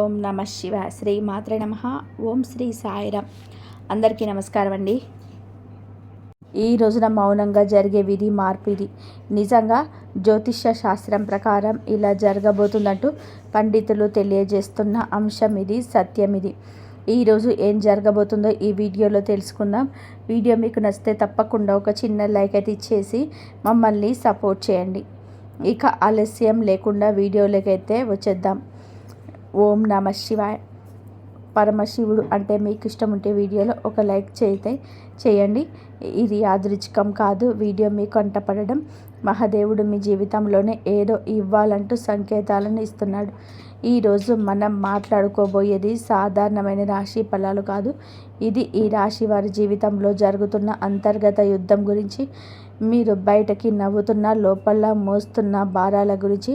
ఓం నమ శివ శ్రీ మాత్రే నమ. ఓం శ్రీ సాయిరామ్. అందరికీ నమస్కారం అండి. ఈ రోజున మౌనంగా జరిగే విధి మార్పు ఇది. నిజంగా జ్యోతిష్య శాస్త్రం ప్రకారం ఇలా జరగబోతుందంటూ పండితులు తెలియజేస్తున్న అంశం ఇది, సత్యం ఇది. ఈరోజు ఏం జరగబోతుందో ఈ వీడియోలో తెలుసుకుందాం. వీడియో మీకు నచ్చితే తప్పకుండా ఒక చిన్న లైక్ అయితే ఇచ్చేసి మమ్మల్ని సపోర్ట్ చేయండి. ఇక ఆలస్యం లేకుండా వీడియోలోకైతే వచ్చేద్దాం. ఓం నమ శివాయ. పరమశివుడు అంటే మీకు ఇష్టం ఉంటే వీడియోలో ఒక లైక్ చేయండి. ఇది యాదృచ్ఛికం కాదు. వీడియో మీకు అంటపడడం మహాదేవుడు మీ జీవితంలోనే ఏదో ఇవ్వాలంటూ సంకేతాలను ఇస్తున్నాడు. ఈరోజు మనం మాట్లాడుకోబోయేది సాధారణమైన రాశి ఫలాలు కాదు. ఇది ఈ రాశి వారి జీవితంలో జరుగుతున్న అంతర్గత యుద్ధం గురించి, మీరు బయటకి నవ్వుతున్న లోపల మోస్తున్న భారాల గురించి,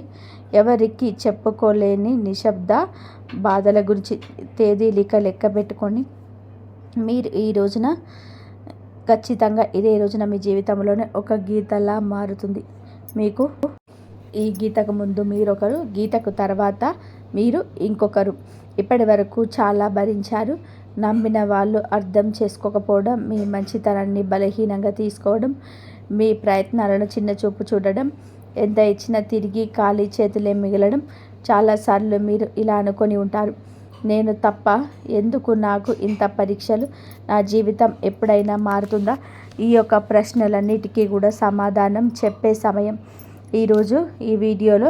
ఎవరికి చెప్పుకోలేని నిశ్శబ్ద బాధల గురించి. తేదీలిక లెక్క పెట్టుకొని మీరు ఈ రోజున ఖచ్చితంగా ఇదే రోజున మీ జీవితంలోనే ఒక గీతలా మారుతుంది. మీకు ఈ గీతకు ముందు మీరొకరు, గీతకు తర్వాత మీరు ఇంకొకరు. ఇప్పటి వరకు చాలా భరించారు. నమ్మిన వాళ్ళు అర్థం చేసుకోకపోవడం, మీ మంచితనాన్ని బలహీనంగా తీసుకోవడం, మీ ప్రయత్నాలను చిన్న చూపు చూడడం, ఎంత ఇచ్చినా తిరిగి ఖాళీ చేతులే మిగలడం. చాలాసార్లు మీరు ఇలా అనుకొని ఉంటారు, నేను తప్ప ఎందుకు నాకు ఇంత పరీక్షలు, నా జీవితం ఎప్పుడైనా మారుతుందా? ఈ యొక్క ప్రశ్నలన్నిటికీ కూడా సమాధానం చెప్పే సమయం ఈరోజు. ఈ వీడియోలో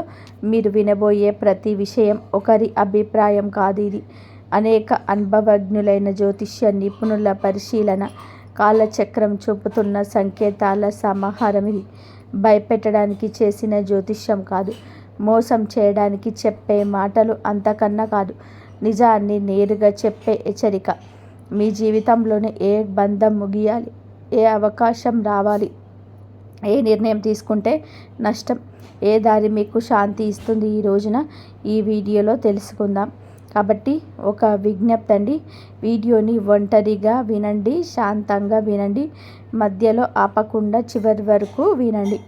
మీరు వినబోయే ప్రతి విషయం ఒకరి అభిప్రాయం కాదు. ఇది అనేక అనుభవజ్ఞులైన జ్యోతిష్య నిపుణుల పరిశీలన, కాలచక్రం చూపుతున్న సంకేతాల సమాహారం. ఇది భయపెట్టడానికి చేసిన జ్యోతిష్యం కాదు, మోసం చేయడానికి చెప్పే మాటలు అంతకన్నా కాదు, నిజాన్ని నేరుగా చెప్పే హెచ్చరిక. మీ జీవితంలోనే ఏ బంధం ముగియాలి, ఏ అవకాశం రావాలి, ఏ నిర్ణయం తీసుకుంటే నష్టం, ఏ దారి మీకు శాంతి ఇస్తుంది, ఈ రోజున ఈ వీడియోలో తెలుసుకుందాం. కాబట్టి ఒక విజ్ఞప్తి అండి, వీడియోని ఒంటరిగా వినండి, శాంతంగా వినండి, మధ్యలో ఆపకుండా చివరి వరకు వినండి.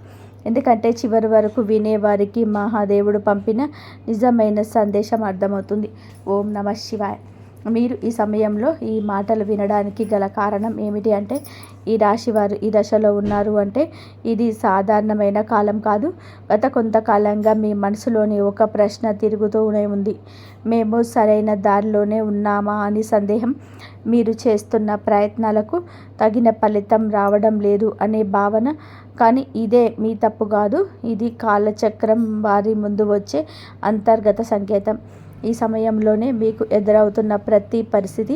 ఎందుకంటే చివరి వరకు వినేవారికి మహాదేవుడు పంపిన నిజమైన సందేశం అర్థమవుతుంది. ఓం నమ శివాయ. మీరు ఈ సమయంలో ఈ మాటలు వినడానికి గల కారణం ఏమిటి అంటే, ఈ రాశివారు ఈ దశలో ఉన్నారు అంటే ఇది సాధారణమైన కాలం కాదు. గత కొంతకాలంగా మీ మనసులోని ఒక ప్రశ్న తిరుగుతూనే ఉంది. మేము సరైన దారిలోనే ఉన్నామా అని సందేహం, మీరు చేస్తున్న ప్రయత్నాలకు తగిన ఫలితం రావడం లేదు అనే భావన. కానీ ఇదే మీ తప్పు కాదు, ఇది కాలచక్రం వారి ముందు వచ్చే అంతర్గత సంకేతం. ఈ సమయంలోనే మీకు ఎదురవుతున్న ప్రతి పరిస్థితి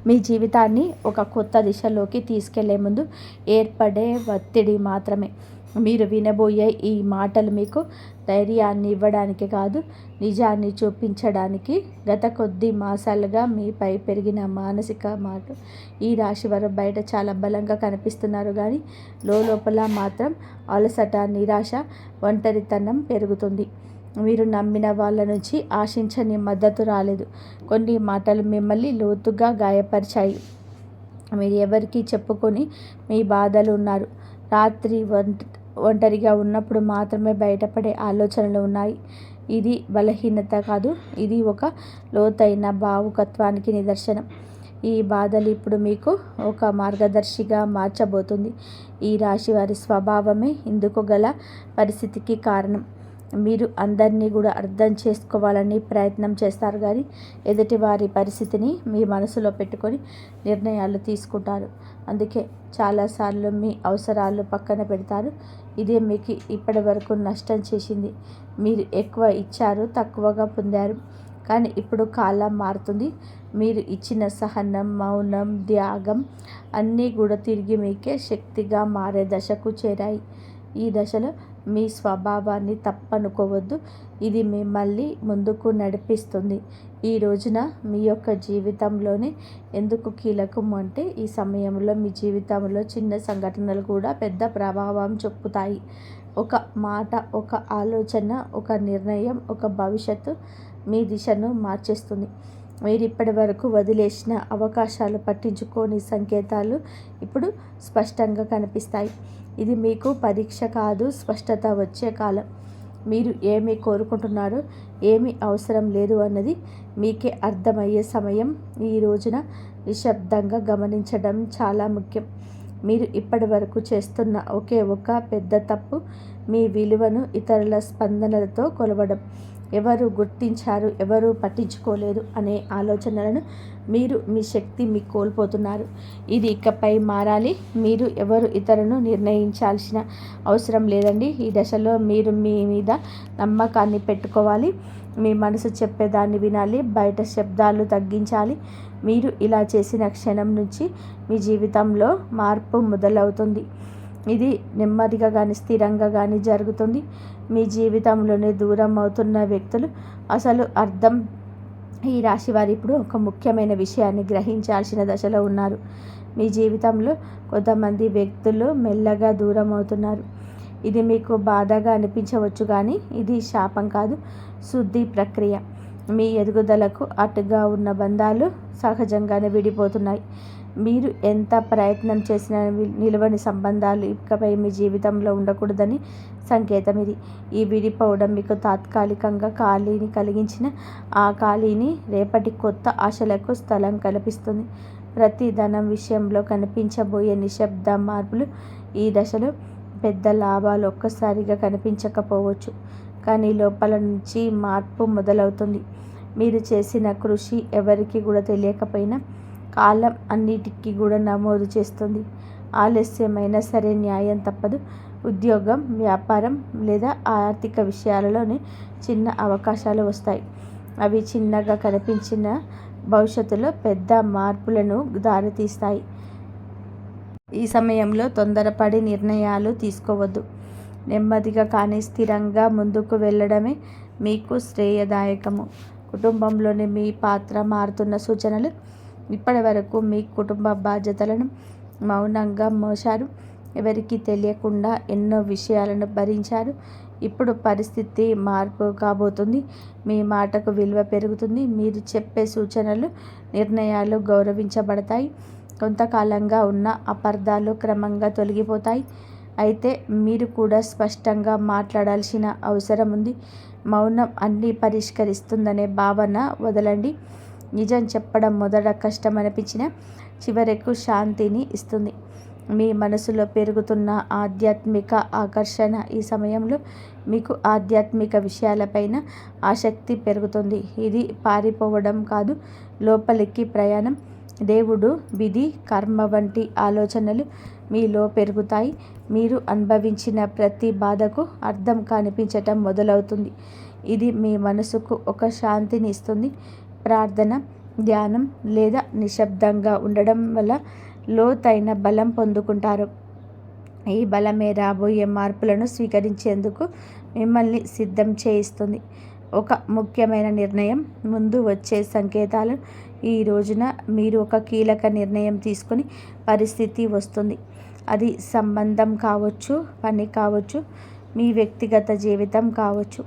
మీ జీవితాన్ని ఒక కొత్త దిశలోకి తీసుకెళ్లే ముందు ఏర్పడే ఒత్తిడి మాత్రమే. మీరు వినబోయే ఈ మాటలు మీకు ధైర్యాన్ని ఇవ్వడానికి కాదు, నిజాన్ని చూపించడానికి. గత కొద్ది మాసాలుగా మీపై పెరిగిన మానసిక మాట. ఈ రాశి వారు బయట చాలా బలంగా కనిపిస్తున్నారు, కానీ లోపల మాత్రం అలసట, నిరాశ, ఒంటరితనం పెరుగుతుంది. మీరు నమ్మిన వాళ్ళ నుంచి ఆశించని మద్దతు రాలేదు. కొన్ని మాటలు మిమ్మల్ని లోతుగా గాయపరిచాయి. మీరు ఎవరికి చెప్పుకొని మీ బాధలు ఉన్నారు. రాత్రి ఒంటరిగా ఉన్నప్పుడు మాత్రమే బయటపడే ఆలోచనలు ఉన్నాయి. ఇది బలహీనత కాదు, ఇది ఒక లోతైన భావుకత్వానికి నిదర్శనం. ఈ బాధలు ఇప్పుడు మీకు ఒక మార్గదర్శిగా మార్చబోతుంది. ఈ రాశి వారి స్వభావమే ఇందుకు గల పరిస్థితికి కారణం. మీరు అందరినీ కూడా అర్థం చేసుకోవాలని ప్రయత్నం చేస్తారు, కానీ ఎదుటి వారి పరిస్థితిని మీ మనసులో పెట్టుకొని నిర్ణయాలు తీసుకుంటారు. అందుకే చాలాసార్లు మీ అవసరాలు పక్కన పెడతారు. ఇదే మీకు ఇప్పటి వరకు నష్టం చేసింది. మీరు ఎక్కువ ఇచ్చారు, తక్కువగా పొందారు. కానీ ఇప్పుడు కాలం మారుతుంది. మీరు ఇచ్చిన సహనం, మౌనం, త్యాగం అన్నీ కూడా తిరిగి మీకే శక్తిగా మారే దశకు చేరాయి. ఈ దశలో మీ స్వభావాన్ని తప్పనుకోవద్దు, ఇది మిమ్మల్ని ముందుకు నడిపిస్తుంది. ఈ రోజున మీ యొక్క జీవితంలోనే ఎందుకు కీలకం అంటే, ఈ సమయంలో మీ జీవితంలో చిన్న సంఘటనలు కూడా పెద్ద ప్రభావం చూపుతాయి. ఒక మాట, ఒక ఆలోచన, ఒక నిర్ణయం, ఒక భవిష్యత్తు మీ దిశను మార్చేస్తుంది. మీరు ఇప్పటి వరకు వదిలేసిన అవకాశాలు, పట్టించుకోని సంకేతాలు ఇప్పుడు స్పష్టంగా కనిపిస్తాయి. ఇది మీకు పరీక్ష కాదు, స్పష్టత వచ్చే కాలం. మీరు ఏమి కోరుకుంటున్నారో, ఏమి అవసరం లేదు అన్నది మీకే అర్థమయ్యే సమయం. ఈ రోజున నిశ్శబ్దంగా గమనించడం చాలా ముఖ్యం. మీరు ఇప్పటి వరకు చేస్తున్న ఒకే ఒక పెద్ద తప్పు మీ విలువను ఇతరుల స్పందనలతో కొలవడం. ఎవరు గుర్తించారు, ఎవరు పట్టించుకోలేదు అనే ఆలోచనలను మీరు మీ శక్తి మీకు కోల్పోతున్నారు. ఇది ఇకపై మారాలి. మీరు ఎవరు ఇతరులను నిర్ణయించాల్సిన అవసరం లేదండి. ఈ దశలో మీరు మీ మీద నమ్మకాన్ని పెట్టుకోవాలి. మీ మనసు చెప్పేదాన్ని వినాలి. బయట శబ్దాలు తగ్గించాలి. మీరు ఇలా చేసిన క్షణం నుంచి మీ జీవితంలో మార్పు మొదలవుతుంది. ఇది నెమ్మదిగా కానీ స్థిరంగా కానీ జరుగుతుంది. మీ జీవితంలోనే దూరం అవుతున్న వ్యక్తులు అసలు అర్థం. ఈ రాశి వారు ఇప్పుడు ఒక ముఖ్యమైన విషయాన్ని గ్రహించాల్సిన దశలో ఉన్నారు. మీ జీవితంలో కొంతమంది వ్యక్తులు మెల్లగా దూరం అవుతున్నారు. ఇది మీకు బాధగా అనిపించవచ్చు, కానీ ఇది శాపం కాదు, శుద్ధి ప్రక్రియ. మీ ఎదుగుదలకు అటుగా ఉన్న బంధాలు సహజంగానే విడిపోతున్నాయి. మీరు ఎంత ప్రయత్నం చేసినా నిలవని సంబంధాలు ఇకపై మీ జీవితంలో ఉండకూడదని సంకేతం ఇది. ఈ విడిపోవడం మీకు తాత్కాలికంగా ఖాళీని కలిగించిన ఆ ఖాళీని రేపటి కొత్త ఆశలకు స్థలం కల్పిస్తుంది. ప్రతి ధనం విషయంలో కనిపించబోయే నిశ్శబ్ద మార్పులు ఈ దశలో పెద్ద లాభాలు ఒక్కసారిగా కనిపించకపోవచ్చు, కానీ లోపల నుంచి మార్పు మొదలవుతుంది. మీరు చేసిన కృషి ఎవరికి కూడా తెలియకపోయినా కాలం అన్నిటికీ కూడా నమోదు చేస్తుంది. ఆలస్యమైనా సరే న్యాయం తప్పదు. ఉద్యోగం, వ్యాపారం లేదా ఆర్థిక విషయాలలోనే చిన్న అవకాశాలు వస్తాయి. అవి చిన్నగా కనిపించిన భవిష్యత్తులో పెద్ద మార్పులను దారితీస్తాయి. ఈ సమయంలో తొందరపడి నిర్ణయాలు తీసుకోవద్దు. నెమ్మదిగా కానీ స్థిరంగా ముందుకు వెళ్ళడమే మీకు శ్రేయదాయకము. కుటుంబంలోని మీ పాత్ర మారుతున్న సూచనలు. ఇప్పటి వరకు మీ కుటుంబ బాధ్యతలను మౌనంగా మోశారు. ఎవరికీ తెలియకుండా ఎన్నో విషయాలను భరించారు. ఇప్పుడు పరిస్థితి మార్పు కాబోతుంది. మీ మాటకు విలువ పెరుగుతుంది. మీరు చెప్పే సూచనలు, నిర్ణయాలు గౌరవించబడతాయి. కొంతకాలంగా ఉన్న అపార్థాలు క్రమంగా తొలగిపోతాయి. అయితే మీరు కూడా స్పష్టంగా మాట్లాడాల్సిన అవసరం ఉంది. మౌనం అన్నీ పరిష్కరిస్తుందనే భావన వదలండి. నిజం చెప్పడం మొదట కష్టం అనిపించినా చివరకు శాంతిని ఇస్తుంది. మీ మనసులో పెరుగుతున్న ఆధ్యాత్మిక ఆకర్షణ. ఈ సమయంలో మీకు ఆధ్యాత్మిక విషయాలపైన ఆసక్తి పెరుగుతుంది. ఇది పారిపోవడం కాదు, లోపలికి ప్రయాణం. దేవుడు, విధి, కర్మ వంటి ఆలోచనలు మీలో పెరుగుతాయి. మీరు అనుభవించిన ప్రతి బాధకు అర్థం కనిపించటం మొదలవుతుంది. ఇది మీ మనసుకు ఒక శాంతిని ఇస్తుంది. ప్రార్థన, ధ్యానం లేదా నిశ్శబ్దంగా ఉండడం వల్ల లోతైన బలం పొందుకుంటారు. ఈ బలమే రాబోయే మార్పులను స్వీకరించేందుకు మిమ్మల్ని సిద్ధం చేయిస్తుంది. ఒక ముఖ్యమైన నిర్ణయం ముందు వచ్చే సంకేతాలు. ఈ రోజున మీరు ఒక కీలక నిర్ణయం తీసుకుని పరిస్థితి వస్తుంది. అది సంబంధం కావచ్చు, పని కావచ్చు, మీ వ్యక్తిగత జీవితం కావచ్చు.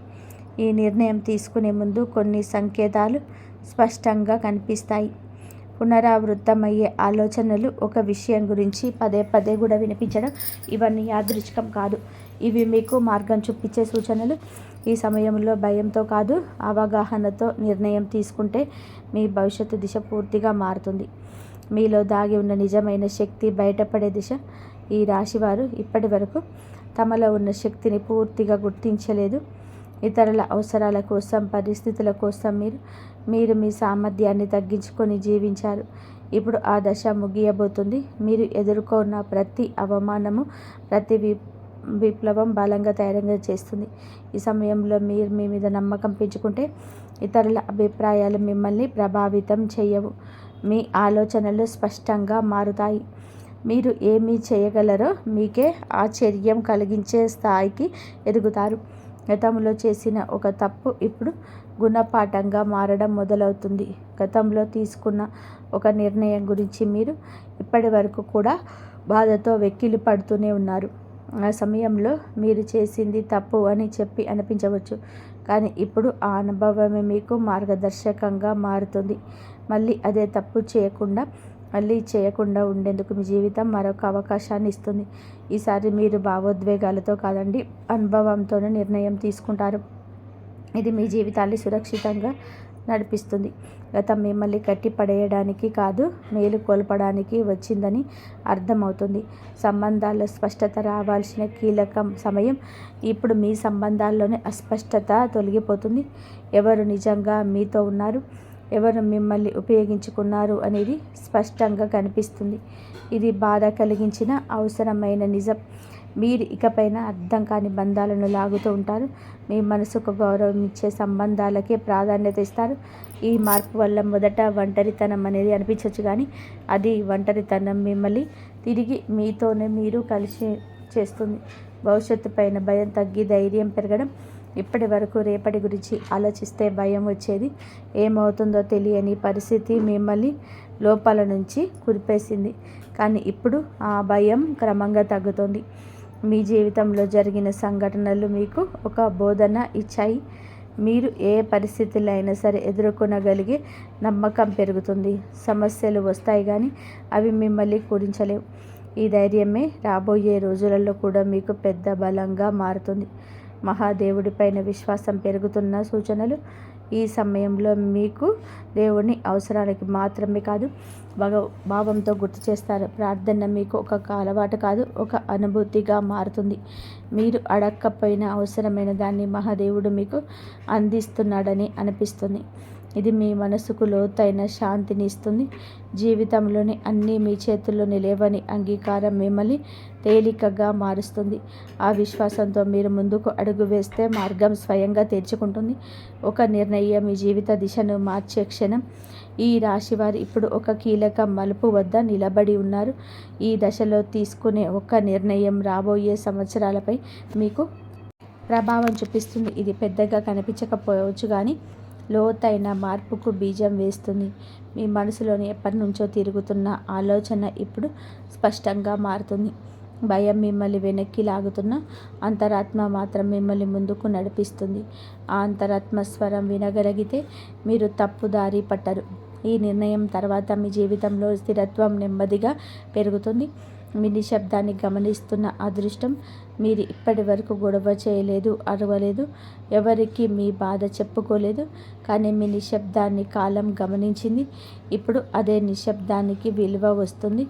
ఈ నిర్ణయం తీసుకునే ముందు కొన్ని సంకేతాలు స్పష్టంగా కనిపిస్తాయి. పునరావృతమయ్యే ఆలోచనలు, ఒక విషయం గురించి పదే పదే కూడా వినిపించడం, ఇవన్నీ యాదృచ్ఛికం కాదు. ఇవి మీకు మార్గం చూపించే సూచనలు. ఈ సమయంలో భయంతో కాదు, అవగాహనతో నిర్ణయం తీసుకుంటే మీ భవిష్యత్తు దిశ పూర్తిగా మారుతుంది. మీలో దాగి ఉన్న నిజమైన శక్తి బయటపడే దిశ. ఈ రాశివారు ఇప్పటి వరకు తమలో ఉన్న శక్తిని పూర్తిగా గుర్తించలేదు. ఇతరుల అవసరాల కోసం, పరిస్థితుల కోసం మీరు మీ సామర్థ్యాన్ని తగ్గించుకొని జీవించారు. ఇప్పుడు ఆ దశ ముగియబోతుంది. మీరు ఎదుర్కొన్న ప్రతి అవమానము, ప్రతి విప్లవం బలంగా తయారుగా చేస్తుంది. ఈ సమయంలో మీరు మీ మీద నమ్మకం పెంచుకుంటే ఇతరుల అభిప్రాయాలు మిమ్మల్ని ప్రభావితం చేయవు. మీ ఆలోచనలు స్పష్టంగా మారుతాయి. మీరు ఏమి చేయగలరో మీకే ఆశ్చర్యం కలిగించే స్థాయికి ఎదుగుతారు. గతంలో చేసిన ఒక తప్పు ఇప్పుడు గుణపాఠంగా మారడం మొదలవుతుంది. గతంలో తీసుకున్న ఒక నిర్ణయం గురించి మీరు ఇప్పటి వరకు కూడా బాధతో వెక్కిలి పడుతూనే ఉన్నారు. ఆ సమయంలో మీరు చేసింది తప్పు అని చెప్పి అనిపించవచ్చు, కానీ ఇప్పుడు ఆ అనుభవమే మీకు మార్గదర్శకంగా మారుతుంది. మళ్ళీ అదే తప్పు చేయకుండా మళ్ళీ చేయకుండా ఉండేందుకు మీ జీవితం మరొక అవకాశాన్ని ఇస్తుంది. ఈసారి మీరు భావోద్వేగాలతో కాదండి, అనుభవంతోనే నిర్ణయం తీసుకుంటారు. ఇది మీ జీవితాన్ని సురక్షితంగా నడిపిస్తుంది. గతం మిమ్మల్ని కట్టి పడేయడానికి కాదు, మేలు కోల్పడానికి వచ్చిందని అర్థమవుతుంది. సంబంధాల్లో స్పష్టత రావాల్సిన కీలక సమయం ఇప్పుడు. మీ సంబంధాల్లోనే అస్పష్టత తొలగిపోతుంది. ఎవరు నిజంగా మీతో ఉన్నారు, ఎవరు మిమ్మల్ని ఉపయోగించుకున్నారు అనేది స్పష్టంగా కనిపిస్తుంది. ఇది బాధ కలిగించిన అవసరమైన నిజం. మీరు ఇకపైన అర్థం కాని బంధాలను లాగుతూ ఉంటారు. మీ మనసుకు గౌరవం ఇచ్చే సంబంధాలకే ప్రాధాన్యత ఇస్తారు. ఈ మార్పు వల్ల మొదట ఒంటరితనం అనేది అనిపించవచ్చు, కానీ అది ఒంటరితనం మిమ్మల్ని తిరిగి మీతోనే మీరు కలిసి చేస్తుంది. భవిష్యత్తు పైన భయం తగ్గి ధైర్యం పెరగడం. ఇప్పటి వరకు రేపటి గురించి ఆలోచిస్తే భయం వచ్చేది. ఏమవుతుందో తెలియని పరిస్థితి మిమ్మల్ని లోపల నుంచి కురిపేసింది. కానీ ఇప్పుడు ఆ భయం క్రమంగా తగ్గుతుంది. మీ జీవితంలో జరిగిన సంఘటనలు మీకు ఒక బోధన ఇచ్చాయి. మీరు ఏ పరిస్థితుల్లో అయినా సరే ఎదుర్కొనగలిగే నమ్మకం పెరుగుతుంది. సమస్యలు వస్తాయి, కానీ అవి మిమ్మల్ని కూడించలేవు. ఈ ధైర్యమే రాబోయే రోజులలో కూడా మీకు పెద్ద బలంగా మారుతుంది. మహాదేవుడిపైన విశ్వాసం పెరుగుతున్న సూచనలు. ఈ సమయంలో మీకు దేవుని అవసరాలకి మాత్రమే కాదు, భావంతో గుర్తు చేస్తారు. ప్రార్థన మీకు ఒక అలవాటు కాదు, ఒక అనుభూతిగా మారుతుంది. మీరు అడక్కపోయిన అవసరమైన దాన్ని మహాదేవుడు మీకు అందిస్తున్నాడని అనిపిస్తుంది. ఇది మీ మనసుకు లోతైన శాంతిని ఇస్తుంది. జీవితంలోని అన్నీ మీ చేతుల్లోని లేవని అంగీకారం మిమ్మల్ని తేలికగా మారుస్తుంది. ఆ విశ్వాసంతో మీరు ముందుకు అడుగు వేస్తే మార్గం స్వయంగా తెరుచుకుంటుంది. ఒక నిర్ణయం మీ జీవిత దిశను మార్చే క్షణం. ఈ రాశివారు ఇప్పుడు ఒక కీలక మలుపు వద్ద నిలబడి ఉన్నారు. ఈ దశలో తీసుకునే ఒక నిర్ణయం రాబోయే సంవత్సరాలపై మీకు ప్రభావం చూపిస్తుంది. ఇది పెద్దగా కనిపించకపోవచ్చు, కానీ లోతైన మార్పుకు బీజం వేస్తుంది. మీ మనసులోని ఎప్పటి నుంచో తిరుగుతున్న ఆలోచన ఇప్పుడు స్పష్టంగా మారుతుంది. భయం మిమ్మల్ని వెనక్కి లాగుతున్న అంతరాత్మ మాత్రం మిమ్మల్ని ముందుకు నడిపిస్తుంది. ఆ అంతరాత్మ స్వరం వినగలిగితే మీరు తప్పుదారి పట్టరు. ఈ నిర్ణయం తర్వాత మీ జీవితంలో స్థిరత్వం నెమ్మదిగా పెరుగుతుంది. మీ నిశ్శబ్దాన్ని గమనిస్తున్న అదృష్టం. మీరు ఇప్పటి వరకు గొడవ చేయలేదు, అరవలేదు, ఎవరికి మీ బాధ చెప్పుకోలేదు, కానీ మీ నిశ్శబ్దాన్ని కాలం గమనించింది. ఇప్పుడు అదే నిశ్శబ్దానికి విలువ వస్తుంది.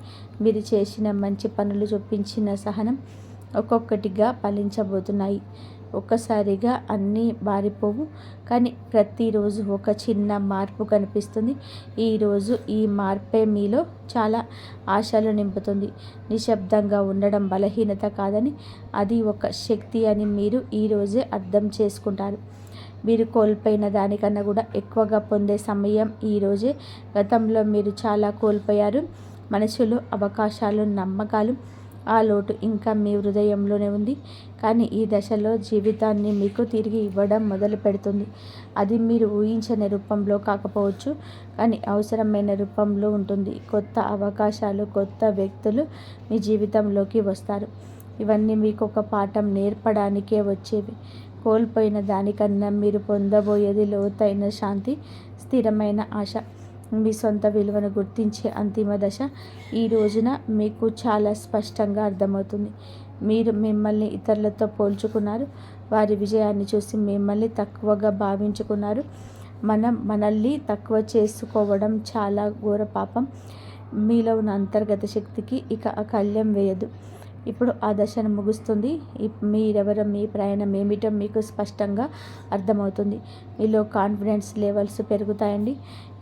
మీరు చేసిన మంచి పనులు, చూపించిన సహనం ఒక్కొక్కటిగా ఫలించబోతున్నాయి. ఒక్కసారిగా అన్నీ మారిపోవు, కానీ ప్రతిరోజు ఒక చిన్న మార్పు కనిపిస్తుంది. ఈరోజు ఈ మార్పే మీలో చాలా ఆశలు నింపుతుంది. నిశ్శబ్దంగా ఉండడం బలహీనత కాదని, అది ఒక శక్తి అని మీరు ఈరోజే అర్థం చేసుకుంటారు. మీరు కోల్పోయిన దానికన్నా కూడా ఎక్కువగా పొందే సమయం ఈరోజే. గతంలో మీరు చాలా కోల్పోయారు. మనుషులు, అవకాశాలు, నమ్మకాలు. ఆ లోటు ఇంకా మీ హృదయంలోనే ఉంది. కానీ ఈ దశలో జీవితాన్ని మీకు తిరిగి ఇవ్వడం మొదలు పెడుతుంది. అది మీరు ఊహించని రూపంలో కాకపోవచ్చు, కానీ అవసరమైన రూపంలో ఉంటుంది. కొత్త అవకాశాలు, కొత్త వ్యక్తులు మీ జీవితంలోకి వస్తారు. ఇవన్నీ మీకు ఒక పాఠం నేర్పడానికే వచ్చేవి. కోల్పోయిన దానికన్నా మీరు పొందబోయేది లోతైన శాంతి, స్థిరమైన ఆశ. మీ సొంత విలువను గుర్తించే అంతిమ దశ ఈ రోజున మీకు చాలా స్పష్టంగా అర్థమవుతుంది. మీరు మిమ్మల్ని ఇతరులతో పోల్చుకున్నారు. వారి విజయాన్ని చూసి మిమ్మల్ని తక్కువగా భావించుకున్నారు. మనల్ని తక్కువ చేసుకోవడం చాలా ఘోర పాపం. మీలో ఉన్న అంతర్గత శక్తికి ఇక కళ్యం వేయదు. ఇప్పుడు ఆ దశను ముగుస్తుంది. మీరెవరో, మీ ప్రయాణం ఏమిటో మీకు స్పష్టంగా అర్థమవుతుంది. మీలో కాన్ఫిడెన్స్ లెవెల్స్ పెరుగుతాయండి.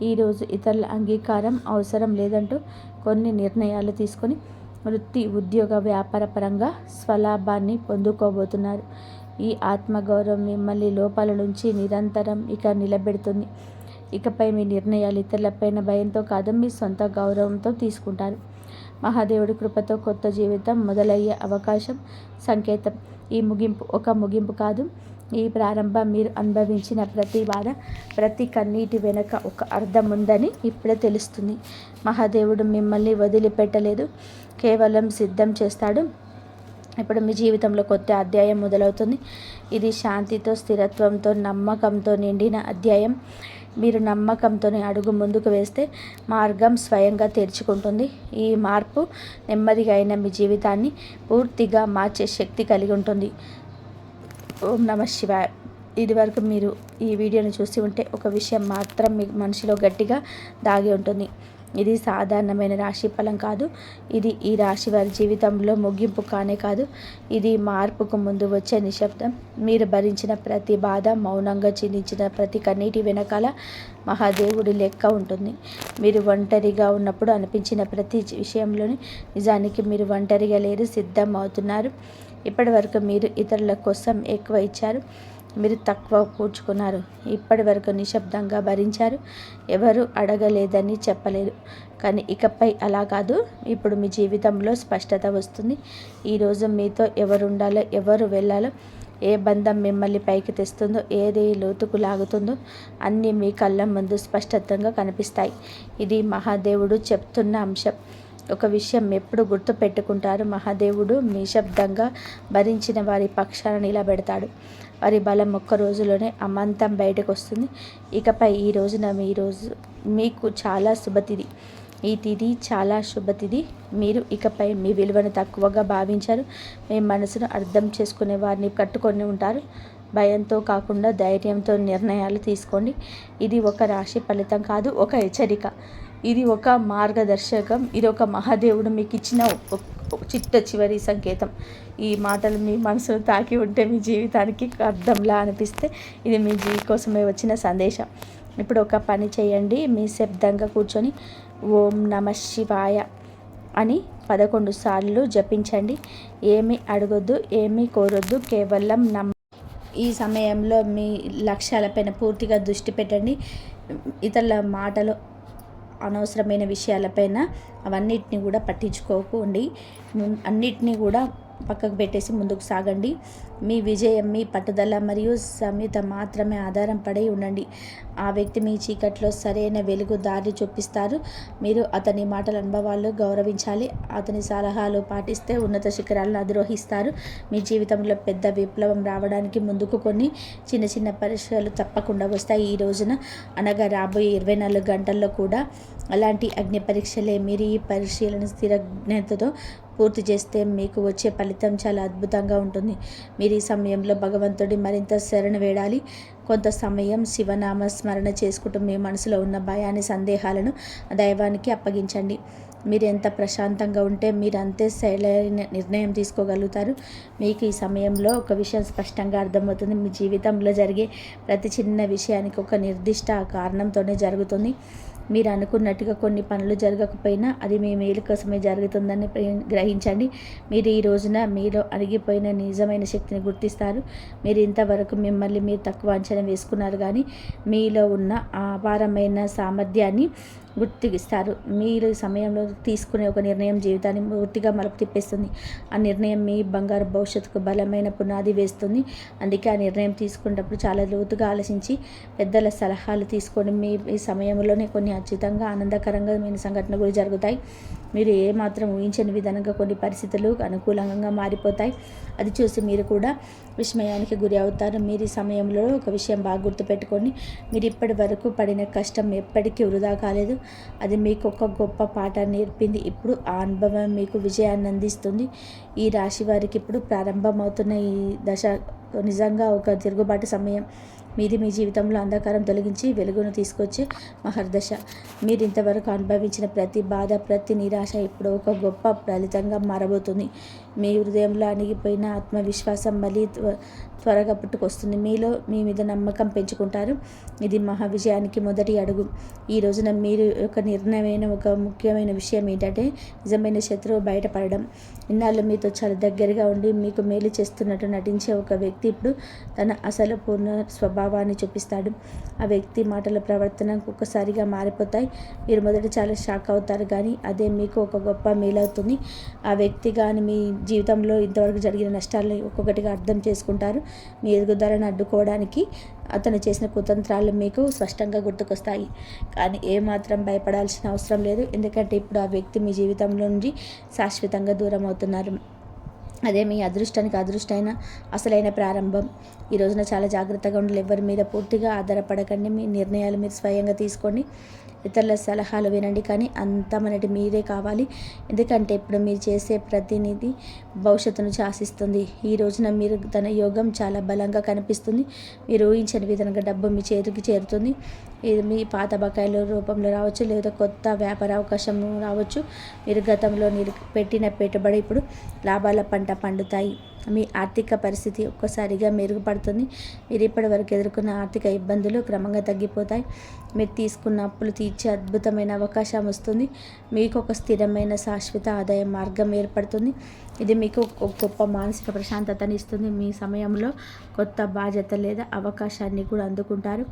ఈరోజు ఇతరుల అంగీకారం అవసరం లేదంటూ కొన్ని నిర్ణయాలు తీసుకొని వృత్తి, ఉద్యోగ, వ్యాపార పరంగా స్వలాభాన్ని పొందుకోబోతున్నారు. ఈ ఆత్మగౌరవం మిమ్మల్ని లోపల నుంచి నిరంతరం ఇక నిలబెడుతుంది. ఇకపై మీ నిర్ణయాలు ఇతరులపైన భయంతో కాదు, మీ సొంత గౌరవంతో తీసుకుంటారు. మహాదేవుడి కృపతో కొత్త జీవితం మొదలయ్యే అవకాశం సంకేతం. ఈ ముగింపు ఒక ముగింపు కాదు, ఈ ప్రారంభం. మీరు అనుభవించిన ప్రతి బాధ, ప్రతి కన్నీటి వెనుక ఒక అర్థం ఉందని ఇప్పుడే తెలుస్తుంది. మహాదేవుడు మిమ్మల్ని వదిలిపెట్టలేదు, కేవలం సిద్ధం చేస్తాడు. ఇప్పుడు మీ జీవితంలో కొత్త అధ్యాయం మొదలవుతుంది. ఇది శాంతితో, స్థిరత్వంతో, నమ్మకంతో నిండిన అధ్యాయం. మీరు నమ్మకంతోనే అడుగు ముందుకు వేస్తే మార్గం స్వయంగా తెరుచుకుంటుంది. ఈ మార్పు నెమ్మదిగా అయిన మీ జీవితాన్ని పూర్తిగా మార్చే శక్తి కలిగి ఉంటుంది. ఓం నమ శివాయ. ఇదివరకు మీరు ఈ వీడియోని చూసి ఉంటే ఒక విషయం మాత్రం మీ మనసులో గట్టిగా దాగి ఉంటుంది. ఇది సాధారణమైన రాశి ఫలం కాదు. ఇది ఈ రాశి వారి జీవితంలో ముగింపు కానే కాదు. ఇది మార్పుకు ముందు వచ్చే నిశ్శబ్దం. మీరు భరించిన ప్రతి బాధ, మౌనంగా చిందించిన ప్రతి కన్నీటి వెనకాల మహాదేవుడి లెక్క ఉంటుంది. మీరు ఒంటరిగా ఉన్నప్పుడు అనిపించిన ప్రతి విషయంలోని నిజానికి మీరు ఒంటరిగా లేరు, సిద్ధం అవుతున్నారు. ఇప్పటి వరకు మీరు ఇతరుల కోసం ఎక్కువ ఇచ్చారు, మీరు తక్కువ పూడ్చుకున్నారు. ఇప్పటి వరకు నిశ్శబ్దంగా భరించారు, ఎవరు అడగలేదని చెప్పలేదు. కానీ ఇకపై అలా కాదు. ఇప్పుడు మీ జీవితంలో స్పష్టత వస్తుంది. ఈరోజు మీతో ఎవరు ఉండాలో, ఎవరు వెళ్ళాలో, ఏ బంధం మిమ్మల్ని పైకి తెస్తుందో, ఏది లోతుకు లాగుతుందో అన్నీ మీ కళ్ళ ముందు స్పష్టంగా కనిపిస్తాయి. ఇది మహాదేవుడు చెప్తున్న అంశం. ఒక విషయం ఎప్పుడు గుర్తు పెట్టుకుంటారు, మహాదేవుడు నిశ్శబ్దంగా భరించిన వారి పక్షాన నిలబెడతాడు. వారి బలం ఒక్క రోజులోనే అమాంతం బయటకు వస్తుంది. ఇకపై ఈ రోజున మీకు చాలా శుభతిథి. ఈ తిథి చాలా శుభతిథి. మీరు ఇకపై మీ విలువను తక్కువగా భావించారు. మీ మనసును అర్థం చేసుకునే వారిని కట్టుకొని ఉంటారు. భయంతో కాకుండా ధైర్యంతో నిర్ణయాలు తీసుకోండి. ఇది ఒక రాశి ఫలితం కాదు, ఒక హెచ్చరిక. ఇది ఒక మార్గదర్శకం. ఇది ఒక మహాదేవుడు మీకు ఇచ్చిన చిట్ట చివరి సంకేతం. ఈ మాటలు మీ మనసును తాకి ఉంటే, మీ జీవితానికి అర్థంలా అనిపిస్తే ఇది మీ కోసమే వచ్చిన సందేశం. ఇప్పుడు ఒక పని చేయండి. మీ శబ్దంగా కూర్చొని ఓం నమ శివాయ అని 11 సార్లు జపించండి. ఏమీ అడగొద్దు, ఏమీ కోరొద్దు, కేవలం ఈ సమయంలో మీ లక్ష్యాలపైన పూర్తిగా దృష్టి పెట్టండి. ఇతరుల మాటలు, అనవసరమైన విషయాలపైన అవన్నిటిని కూడా పట్టించుకోకండి. అన్నిటినీ కూడా పక్కకు పెట్టేసి ముందుకు సాగండి. మీ విజయం మీ పట్టుదల మరియు సమయత మాత్రమే ఆధారం పడి ఉండండి. ఆ వ్యక్తి మీ చీకట్లో సరైన వెలుగు దారి చూపిస్తారు. మీరు అతని మాటల అనుభవాలు గౌరవించాలి. అతని సలహాలు పాటిస్తే ఉన్నత శిఖరాలను అధిరోహిస్తారు. మీ జీవితంలో పెద్ద విప్లవం రావడానికి ముందుకు కొన్ని చిన్న చిన్న పరీక్షలు తప్పకుండా వస్తాయి. ఈ రోజున అనగా రాబోయే 24 గంటల్లో కూడా అలాంటి అగ్ని పరీక్షలే. మీరు ఈ పరిశీలన స్థిరజ్ఞతతో పూర్తి చేస్తే మీకు వచ్చే ఫలితం చాలా అద్భుతంగా ఉంటుంది. మీరు ఈ సమయంలో భగవంతుడి మరింత శరణ వేడాలి. కొంత సమయం శివనామ స్మరణ చేసుకుంటూ మీ మనసులో ఉన్న భయాన్ని, సందేహాలను దైవానికి అప్పగించండి. మీరు ఎంత ప్రశాంతంగా ఉంటే మీరు అంతే సరైన నిర్ణయం తీసుకోగలుగుతారు. మీకు ఈ సమయంలో ఒక విషయం స్పష్టంగా అర్థమవుతుంది. మీ జీవితంలో జరిగే ప్రతి చిన్న విషయానికి ఒక నిర్దిష్ట కారణంతోనే జరుగుతుంది. మీరు అనుకున్నట్టుగా కొన్ని పనులు జరగకపోయినా అది మీ మేలు కోసమే జరుగుతుందని గ్రహించండి. మీరు ఈ రోజున మీలో అణిగిపోయిన నిజమైన శక్తిని గుర్తిస్తారు. మీరు ఇంతవరకు మిమ్మల్ని మీరు తక్కువ అంచనా వేసుకున్నారు, కానీ మీలో ఉన్న అపారమైన సామర్థ్యాన్ని గుర్తిస్తారు. మీరు ఈ సమయంలో తీసుకునే ఒక నిర్ణయం జీవితాన్ని పూర్తిగా మలుపు తిప్పేస్తుంది. ఆ నిర్ణయం మీ బంగారు భవిష్యత్తుకు బలమైన పునాది వేస్తుంది. అందుకే ఆ నిర్ణయం తీసుకునేటప్పుడు చాలా లోతుగా ఆలోచించి పెద్దల సలహాలు తీసుకొని మీ ఈ సమయంలోనే కొన్ని అద్భుతంగా ఆనందకరంగా సంఘటనలు కూడా జరుగుతాయి. మీరు ఏమాత్రం ఊహించని విధంగా కొన్ని పరిస్థితులు అనుకూలంగా మారిపోతాయి. అది చూసి మీరు కూడా విస్మయానికి గురి అవుతారు. మీరు ఈ సమయంలో ఒక విషయం బాగా గుర్తుపెట్టుకోండి. మీరు ఇప్పటి వరకు పడిన కష్టం ఎప్పటికీ వృధా కాలేదు. అది మీకు ఒక గొప్ప పాఠాన్ని నేర్పింది. ఇప్పుడు ఆ అనుభవం మీకు విజయాన్ని అందిస్తుంది. ఈ రాశి వారికి ఇప్పుడు ప్రారంభమవుతున్న ఈ దశ నిజంగా ఒక తిరుగుబాటు సమయం. మీది మీ జీవితంలో అంధకారం తొలగించి వెలుగును తీసుకొచ్చే మహర్దశ. మీరు ఇంతవరకు అనుభవించిన ప్రతి బాధ, ప్రతి నిరాశ ఇప్పుడు ఒక గొప్ప ఫలితంగా మారబోతుంది. మీ హృదయంలో అణిగిపోయిన ఆత్మవిశ్వాసం మళ్ళీ త్వరగా పుట్టుకొస్తుంది. మీ మీద నమ్మకం పెంచుకుంటారు. ఇది మహా విజయానికి మొదటి అడుగు. ఈ రోజున మీరు ఒక నిర్ణయమైన ఒక ముఖ్యమైన విషయం ఏంటంటే నిజమైన శత్రువు బయటపడడం. ఇన్నాళ్ళు మీతో చాలా దగ్గరగా ఉండి మీకు మేలు చేస్తున్నట్టు నటించే ఒక వ్యక్తి ఇప్పుడు తన అసలు పూర్ణ స్వభావాన్ని చూపిస్తాడు. ఆ వ్యక్తి మాటల ప్రవర్తన ఒక్కసారిగా మారిపోతాయి. మీరు మొదట చాలా షాక్ అవుతారు, కానీ అదే మీకు ఒక గొప్ప మేలవుతుంది. ఆ వ్యక్తి కానీ మీ జీవితంలో ఇంతవరకు జరిగిన నష్టాలను ఒక్కొక్కటిగా అర్థం చేసుకుంటారు. మీ ఎదుగుదలను అడ్డుకోవడానికి అతను చేసిన కుతంత్రాలు మీకు స్పష్టంగా గుర్తుకొస్తాయి. కానీ ఏమాత్రం భయపడాల్సిన అవసరం లేదు. ఎందుకంటే ఇప్పుడు ఆ వ్యక్తి మీ జీవితంలో నుంచి శాశ్వతంగా దూరం అవుతున్నారు. అదే మీ అదృష్టానికి అదృష్టమైన అసలైన ప్రారంభం. ఈ రోజున చాలా జాగ్రత్తగా ఉండాలి. ఎవరి మీద పూర్తిగా ఆధారపడకండి. మీ నిర్ణయాలు మీరు స్వయంగా తీసుకోండి. ఇతరుల సలహాలు వినండి, కానీ అంతా మనటి మీరే కావాలి. ఎందుకంటే ఇప్పుడు మీరు చేసే ప్రతినిధి భవిష్యత్తును శాసిస్తుంది. ఈ రోజున మీరు తన యోగం చాలా బలంగా కనిపిస్తుంది. మీరు ఊహించని విధంగా డబ్బు మీ చేతికి చేరుతుంది. ఇది మీ పాత బకాయిల రూపంలో రావచ్చు, లేదా కొత్త వ్యాపార అవకాశం రావచ్చు. మీరు గతంలో పెట్టిన పెట్టుబడి ఇప్పుడు లాభాల పంట పండుతాయి. మీ ఆర్థిక పరిస్థితి ఒక్కసారిగా మెరుగుపడుతుంది. మీరు ఇప్పటివరకు ఎదుర్కొన్న ఆర్థిక ఇబ్బందులు క్రమంగా తగ్గిపోతాయి. మీరు తీసుకున్న అప్పులు తీర్చే అద్భుతమైన అవకాశం వస్తుంది. మీకు ఒక స్థిరమైన శాశ్వత ఆదాయ మార్గం ఏర్పడుతుంది. ఇది మీకు ఒక గొప్ప మానసిక ప్రశాంతతని ఇస్తుంది. మీ సమయంలో కొత్త బాధ్యత లేదా అవకాశాన్ని కూడా అందుకుంటారు.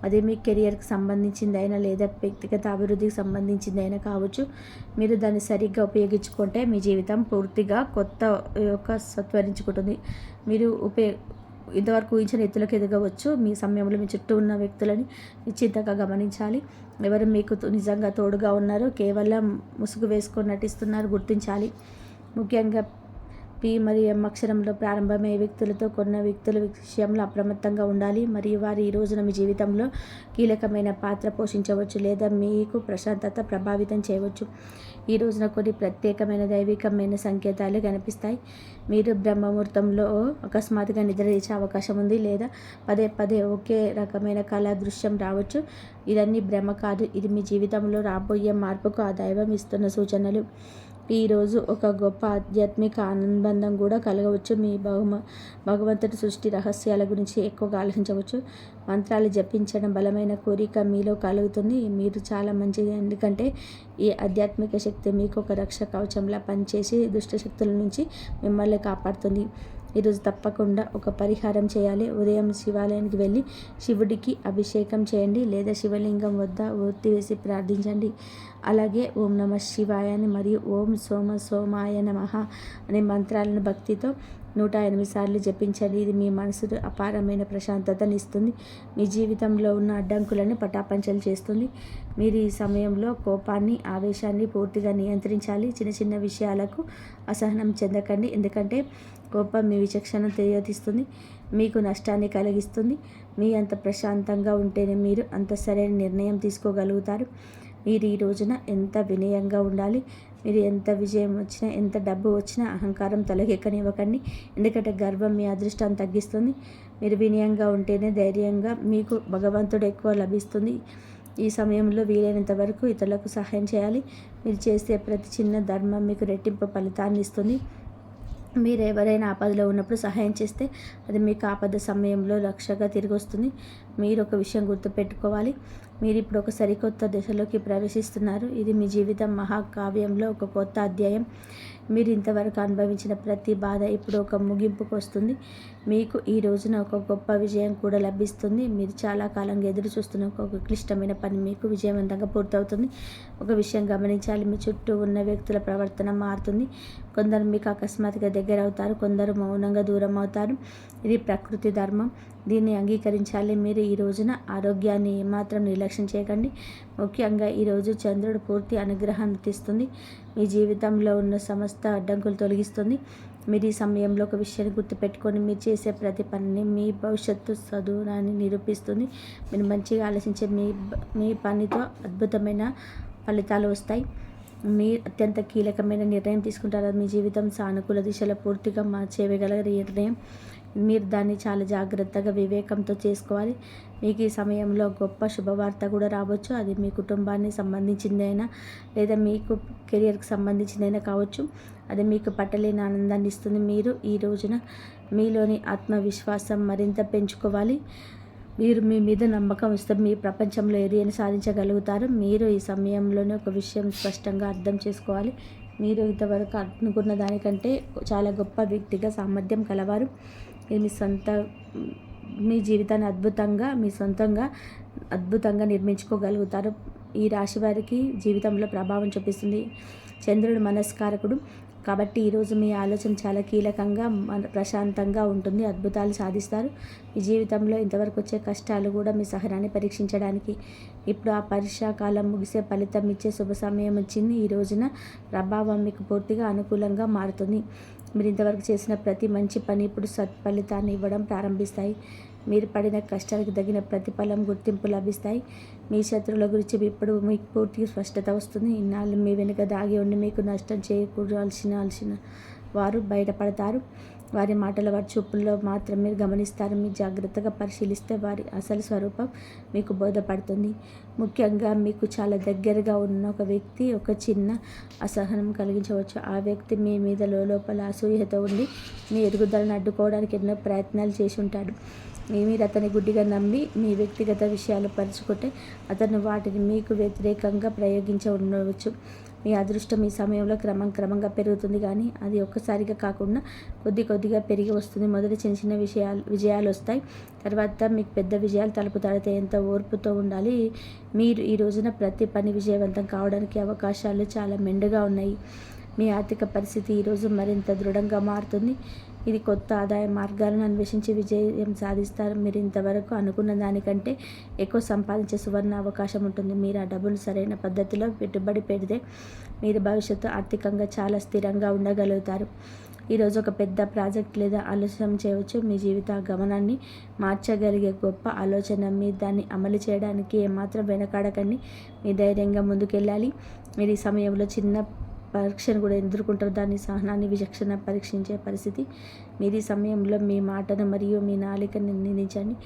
అది మీ కెరియర్కి సంబంధించిందైనా లేదా వ్యక్తిగత అభివృద్ధికి సంబంధించిందైనా కావచ్చు. మీరు దాన్ని సరిగ్గా ఉపయోగించుకుంటే మీ జీవితం పూర్తిగా కొత్త సత్వరించుకుంటుంది. మీరు ఇంతవరకు ఊహించిన ఎత్తులకు ఎదగవచ్చు. మీ సమయంలో మీ చుట్టూ ఉన్న వ్యక్తులని నిశ్చితంగా గమనించాలి. ఎవరు మీకు నిజంగా తోడుగా ఉన్నారో కేవలం ముసుగు వేసుకొని నటిస్తున్నారు గుర్తించాలి. ముఖ్యంగా పి మరియు ఎం అక్షరంలో ప్రారంభమయ్యే వ్యక్తులతో కొన్న వ్యక్తుల విషయంలో అప్రమత్తంగా ఉండాలి. మరియు వారు ఈ రోజున మీ జీవితంలో కీలకమైన పాత్ర పోషించవచ్చు లేదా మీకు ప్రశాంతత ప్రభావితం చేయవచ్చు. ఈ రోజున కొన్ని ప్రత్యేకమైన దైవికమైన సంకేతాలు కనిపిస్తాయి. మీరు బ్రహ్మముహూర్తంలో అకస్మాత్తుగా నిద్రలేచే అవకాశం ఉంది, లేదా పదే పదే ఒకే రకమైన కళా దృశ్యం రావచ్చు. ఇదన్నీ భ్రమ కాదు. ఇది మీ జీవితంలో రాబోయే మార్పుకు ఆ దైవం ఇస్తున్న సూచనలు. ఈరోజు ఒక గొప్ప ఆధ్యాత్మిక అనుబంధం కూడా కలగవచ్చు. మీ భగవంతుడి సృష్టి రహస్యాల గురించి ఎక్కువగా ఆలోచించవచ్చు. మంత్రాలు జపించడం బలమైన కోరిక మీలో కలుగుతుంది. మీరు చాలా మంచిది, ఎందుకంటే ఈ ఆధ్యాత్మిక శక్తి మీకు ఒక రక్ష కవచంలా పనిచేసి దుష్టశక్తుల నుంచి మిమ్మల్ని కాపాడుతుంది. ఈరోజు తప్పకుండా ఒక పరిహారం చేయాలి. ఉదయం శివాలయానికి వెళ్ళి శివుడికి అభిషేకం చేయండి, లేదా శివలింగం వద్ద ఒత్తి వేసి ప్రార్థించండి. అలాగే ఓం నమ శివాయ మరియు ఓం సోమాయ నమః అనే మంత్రాలను భక్తితో 108 సార్లు జపించండి. ఇది మీ మనసుకు అపారమైన ప్రశాంతతని ఇస్తుంది. మీ జీవితంలో ఉన్న అడ్డంకులను పటాపంచలు చేస్తుంది. మీరు ఈ సమయంలో కోపాన్ని, ఆవేశాన్ని పూర్తిగా నియంత్రించాలి. చిన్న చిన్న విషయాలకు అసహనం చెందకండి, ఎందుకంటే కోపం మీ విచక్షణ తెలియజేస్తుంది, మీకు నష్టాన్ని కలిగిస్తుంది. మీ అంత ప్రశాంతంగా ఉంటేనే మీరు అంత సరైన నిర్ణయం తీసుకోగలుగుతారు. మీరు ఈ రోజున ఎంత వినయంగా ఉండాలి. మీరు ఎంత విజయం వచ్చినా, ఎంత డబ్బు వచ్చినా అహంకారం తొలగెక్కనివ్వకండి, ఎందుకంటే గర్వం మీ అదృష్టాన్ని తగ్గిస్తుంది. మీరు వినయంగా ఉంటేనే ధైర్యంగా మీకు భగవంతుడు ఎక్కువ లభిస్తుంది. ఈ సమయంలో వీలైనంత వరకు ఇతరులకు సహాయం చేయాలి. మీరు చేసే ప్రతి చిన్న ధర్మం మీకు రెట్టింపు ఫలితాన్ని ఇస్తుంది. మీరు ఎవరైనా ఆపదలో ఉన్నప్పుడు సహాయం చేస్తే అది మీకు ఆపద సమయంలో రక్షగా తిరిగి వస్తుంది. మీరు ఒక విషయం గుర్తుపెట్టుకోవాలి. మీరు ఇప్పుడు ఒక సరికొత్త దశలోకి ప్రవేశిస్తున్నారు. ఇది మీ జీవితం మహాకావ్యంలో ఒక కొత్త అధ్యాయం. మీరు ఇంతవరకు అనుభవించిన ప్రతి బాధ ఇప్పుడు ఒక ముగింపుకు వస్తుంది. మీకు ఈ రోజున ఒక గొప్ప విజయం కూడా లభిస్తుంది. మీరు చాలా కాలంగా ఎదురు చూస్తున్న ఒక క్లిష్టమైన పని మీకు విజయవంతంగా పూర్తవుతుంది. ఒక విషయం గమనించాలి, మీ చుట్టూ ఉన్న వ్యక్తుల ప్రవర్తన మారుతుంది. కొందరు మీకు అకస్మాత్తుగా దగ్గర అవుతారు, కొందరు మౌనంగా దూరం అవుతారు. ఇది ప్రకృతి ధర్మం, దీన్ని అంగీకరించాలి. మీరు ఈ రోజున ఆరోగ్యాన్ని ఏమాత్రం నిర్లక్ష్యం చేయకండి. ముఖ్యంగా ఈరోజు చంద్రుడు పూర్తి అనుగ్రహాన్ని ఇస్తుంది. మీ జీవితంలో ఉన్న సమస్త అడ్డంకులు తొలగిస్తుంది. మీరు ఈ సమయంలో ఒక విషయాన్ని గుర్తుపెట్టుకొని మీరు చేసే ప్రతి పనిని మీ భవిష్యత్తు చదువురాన్ని నిరూపిస్తుంది. మీరు మంచిగా ఆలోచించే మీ పనితో అద్భుతమైన ఫలితాలు వస్తాయి. మీరు అత్యంత కీలకమైన నిర్ణయం తీసుకుంటారు. మీ జీవితం సానుకూల దిశలో పూర్తిగా మార్చేయగల నిర్ణయం. మీరు దాన్ని చాలా జాగ్రత్తగా వివేకంతో చేసుకోవాలి. మీకు ఈ సమయంలో గొప్ప శుభవార్త కూడా రావచ్చు. అది మీ కుటుంబానికి సంబంధించిందైనా లేదా మీకు కెరియర్కి సంబంధించిందైనా కావచ్చు. అది మీకు పట్టలేని ఆనందాన్ని ఇస్తుంది. మీరు ఈ రోజున మీలోని ఆత్మవిశ్వాసం మరింత పెంచుకోవాలి. మీరు మీ మీద నమ్మకం వస్తే మీ ప్రపంచంలో ఏదైనా సాధించగలుగుతారు. మీరు ఈ సమయంలోనే ఒక విషయం స్పష్టంగా అర్థం చేసుకోవాలి. మీరు ఇంతవరకు అనుకున్న దానికంటే చాలా గొప్ప వ్యక్తిగా సామర్థ్యం కలవారు. ఇది మీ జీవితాన్ని అద్భుతంగా నిర్మించుకోగలుగుతారు. ఈ రాశి వారికి జీవితంలో ప్రభావం చూపిస్తుంది. చంద్రుడు మనస్కారకుడు కాబట్టి ఈరోజు మీ ఆలోచన చాలా కీలకంగా ప్రశాంతంగా ఉంటుంది. అద్భుతాలు సాధిస్తారు. మీ జీవితంలో ఇంతవరకు వచ్చే కష్టాలు కూడా మీ సహనాన్ని పరీక్షించడానికి ఇప్పుడు ఆ పరీక్షా కాలం ముగిసే ఫలితం ఇచ్చే శుభ సమయం వచ్చింది. ఈ రోజున ప్రభావం మీకు పూర్తిగా అనుకూలంగా మారుతుంది. మీరు ఇంతవరకు చేసిన ప్రతి మంచి పని ఇప్పుడు సత్ఫలితాన్ని ఇవ్వడం ప్రారంభిస్తాయి. మీరు పడిన కష్టానికి తగిన ప్రతిఫలం గుర్తింపు లభిస్తాయి. మీ శత్రువుల గురించి ఇప్పుడు మీకు పూర్తిగా స్పష్టత వస్తుంది. ఇన్నాళ్ళు మీ వెనుక దాగి ఉండి మీకు నష్టం చేకూరాల్సిన వారు బయటపడతారు. వారి మాటల వారి చూపుల్లో మాత్రమే గమనిస్తారు. మీరు జాగ్రత్తగా పరిశీలిస్తే వారి అసలు స్వరూపం మీకు బోధపడుతుంది. ముఖ్యంగా మీకు చాలా దగ్గరగా ఉన్న ఒక వ్యక్తి ఒక చిన్న అసహనం కలిగించవచ్చు. ఆ వ్యక్తి మీ మీద లోపల అసూయతో ఉండి మీ ఎదుగుదలను అడ్డుకోవడానికి ఎన్నో ప్రయత్నాలు చేసి ఉంటాడు. మీరు అతని గుడ్డిగా నమ్మి మీ వ్యక్తిగత విషయాలు పరుచుకుంటే అతను వాటిని మీకు వ్యతిరేకంగా ప్రయోగించి ఉండవచ్చు. మీ అదృష్టం ఈ సమయంలో క్రమంగా పెరుగుతుంది, కానీ అది ఒక్కసారిగా కాకుండా కొద్దిగా పెరిగి వస్తుంది. మొదటి చిన్న విజయాలు వస్తాయి. తర్వాత మీకు పెద్ద విజయాలు తలుపు తడితే ఎంత ఓర్పుతో ఉండాలి. మీరు ఈ రోజున ప్రతి పని విజయవంతం కావడానికి అవకాశాలు చాలా మెండుగా ఉన్నాయి. మీ ఆర్థిక పరిస్థితి ఈరోజు మరింత దృఢంగా మారుతుంది. ఇది కొత్త ఆదాయ మార్గాలను అన్వేషించి విజయం సాధిస్తారు. మీరు ఇంతవరకు అనుకున్న దానికంటే ఎక్కువ సంపాదించే సువర్ణ అవకాశం ఉంటుంది. మీరు ఆ డబ్బును సరైన పద్ధతిలో పెట్టుబడి పెడితే మీరు భవిష్యత్తు ఆర్థికంగా చాలా స్థిరంగా ఉండగలుగుతారు. ఈరోజు ఒక పెద్ద ప్రాజెక్ట్ లేదా ఆలోచన చేయవచ్చు. మీ జీవిత గమనాన్ని మార్చగలిగే గొప్ప ఆలోచన. మీరు దాన్ని అమలు చేయడానికి ఏమాత్రం వెనకాడకండి. మీ ధైర్యంగా ముందుకెళ్ళాలి. మీరు ఈ సమయంలో చిన్న పరీక్షను కూడా ఎదుర్కొంటారు. దాని సహనాన్ని విచక్షణ పరీక్షించే పరిస్థితి. మీరు ఈ సమయంలో మీ మాటను మరియు మీ నాలికను నిందించండి.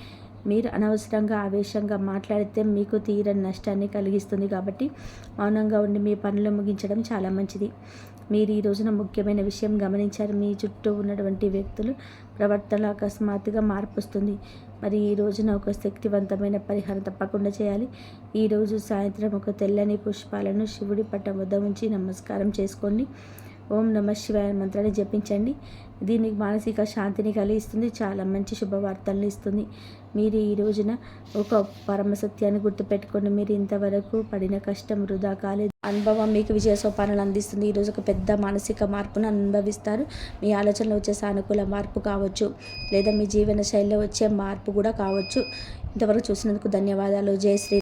మీరు అనవసరంగా ఆవేశంగా మాట్లాడితే మీకు తీరని నష్టాన్ని కలిగిస్తుంది. కాబట్టి మౌనంగా ఉండి మీ పనులు ముగించడం చాలా మంచిది. మీరు ఈ రోజున ముఖ్యమైన విషయం గమనించారు. మీ చుట్టూ ఉన్నటువంటి వ్యక్తులు ప్రవర్తనలో అకస్మాత్తుగా మార్పు వస్తుంది. మరి ఈ రోజున ఒక శక్తివంతమైన పరిహారం తప్పకుండా చేయాలి. ఈరోజు సాయంత్రం ఒక తెల్లని పుష్పాలను శివుడి పట్టం వద్ద ఉంచి నమస్కారం చేసుకోండి. ఓం నమః శివాయ మంత్రాన్ని జపించండి. దీనికి మానసిక శాంతిని కలిగిస్తుంది. చాలా మంచి శుభవార్తలను ఇస్తుంది. మీరు ఈ రోజున ఒక పరమసత్యాన్ని గుర్తుపెట్టుకోండి. మీరు ఇంతవరకు పడిన కష్టం వృధా కాలేదు. అనుభవం మీకు విజయ సోపానాలు అందిస్తుంది. ఈరోజు ఒక పెద్ద మానసిక మార్పును అనుభవిస్తారు. మీ ఆలోచనలో వచ్చే సానుకూల మార్పు కావచ్చు, లేదా మీ జీవన శైలిలో వచ్చే మార్పు కూడా కావచ్చు. ఇంతవరకు చూసినందుకు ధన్యవాదాలు. జై శ్రీ.